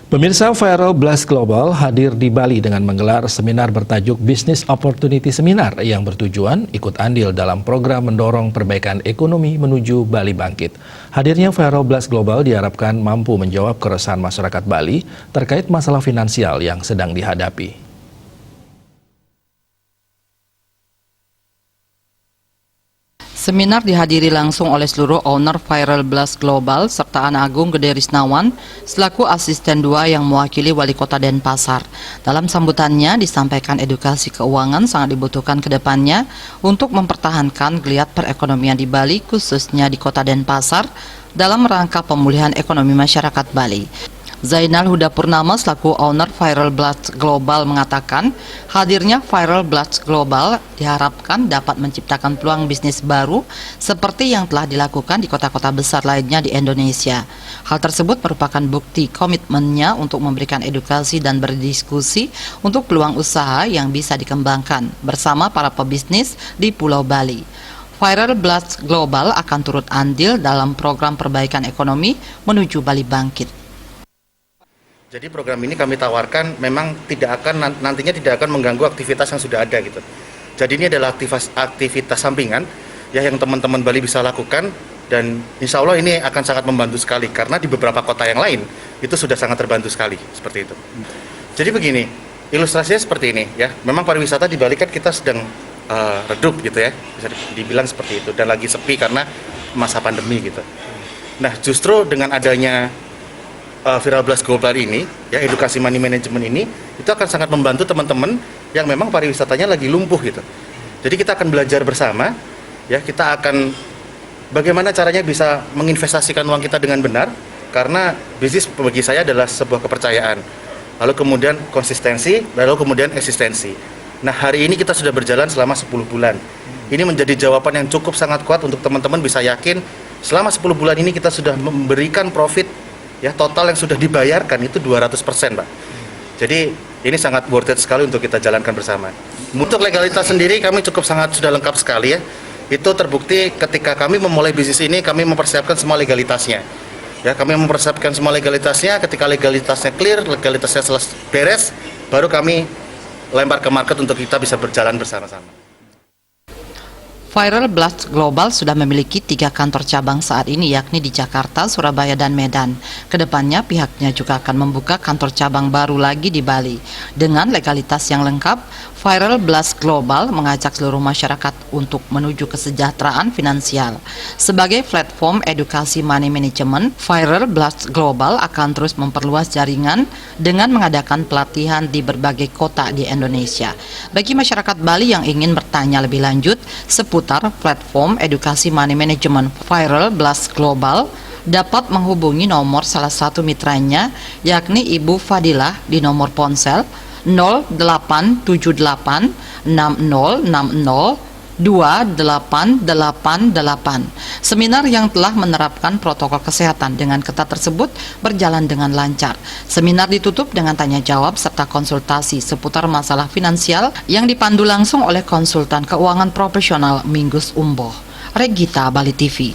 Pemirsa, Viral Blast Global hadir di Bali dengan menggelar seminar bertajuk Business Opportunity Seminar yang bertujuan ikut andil dalam program mendorong perbaikan ekonomi menuju Bali Bangkit. Hadirnya Viral Blast Global diharapkan mampu menjawab keresahan masyarakat Bali terkait masalah finansial yang sedang dihadapi. Seminar dihadiri langsung oleh seluruh owner Viral Blast Global serta Ana Agung Gede Risnawan selaku asisten 2 yang mewakili Wali Kota Denpasar. Dalam sambutannya disampaikan edukasi keuangan sangat dibutuhkan ke depannya untuk mempertahankan geliat perekonomian di Bali khususnya di Kota Denpasar dalam rangka pemulihan ekonomi masyarakat Bali. Zainal Huda Purnama selaku owner Viral Blast Global mengatakan hadirnya Viral Blast Global diharapkan dapat menciptakan peluang bisnis baru seperti yang telah dilakukan di kota-kota besar lainnya di Indonesia. Hal tersebut merupakan bukti komitmennya untuk memberikan edukasi dan berdiskusi untuk peluang usaha yang bisa dikembangkan bersama para pebisnis di Pulau Bali. Viral Blast Global akan turut andil dalam program perbaikan ekonomi menuju Bali Bangkit. Jadi program ini kami tawarkan memang nantinya tidak akan mengganggu aktivitas yang sudah ada gitu. Jadi ini adalah aktivitas sampingan ya yang teman-teman Bali bisa lakukan dan insya Allah ini akan sangat membantu sekali karena di beberapa kota yang lain itu sudah sangat terbantu sekali seperti itu. Jadi begini, ilustrasinya seperti ini ya. Memang pariwisata di Bali kan kita sedang redup gitu ya, bisa dibilang seperti itu dan lagi sepi karena masa pandemi gitu. Nah justru dengan adanya Viral Blast Global ini, ya edukasi money management ini, itu akan sangat membantu teman-teman yang memang pariwisatanya lagi lumpuh gitu. Jadi kita akan belajar bersama, ya kita akan bagaimana caranya bisa menginvestasikan uang kita dengan benar, karena bisnis bagi saya adalah sebuah kepercayaan. Lalu kemudian konsistensi, lalu kemudian eksistensi. Nah hari ini kita sudah berjalan selama 10 bulan. Ini menjadi jawaban yang cukup sangat kuat untuk teman-teman bisa yakin selama 10 bulan ini kita sudah memberikan profit ya total yang sudah dibayarkan itu 200%, Pak. Jadi ini sangat worth it sekali untuk kita jalankan bersama. Untuk legalitas sendiri kami sudah lengkap sekali ya. Itu terbukti ketika kami memulai bisnis ini kami mempersiapkan semua legalitasnya. Ya, kami mempersiapkan semua legalitasnya, ketika legalitasnya clear, legalitasnya beres, baru kami lempar ke market untuk kita bisa berjalan bersama-sama. Viral Blast Global sudah memiliki 3 kantor cabang saat ini yakni di Jakarta, Surabaya, dan Medan. Kedepannya pihaknya juga akan membuka kantor cabang baru lagi di Bali. Dengan legalitas yang lengkap, Viral Blast Global mengajak seluruh masyarakat untuk menuju kesejahteraan finansial. Sebagai platform edukasi money management, Viral Blast Global akan terus memperluas jaringan dengan mengadakan pelatihan di berbagai kota di Indonesia. Bagi masyarakat Bali yang ingin bertanya lebih lanjut seputar platform edukasi money management Viral Blast Global, dapat menghubungi nomor salah satu mitranya yakni Ibu Fadilah di nomor ponsel 0878 6060 2888. Seminar yang telah menerapkan protokol kesehatan dengan ketat tersebut berjalan dengan lancar. Seminar ditutup dengan tanya jawab serta konsultasi seputar masalah finansial yang dipandu langsung oleh konsultan keuangan profesional Minggus Umboh. Regita, Bali TV.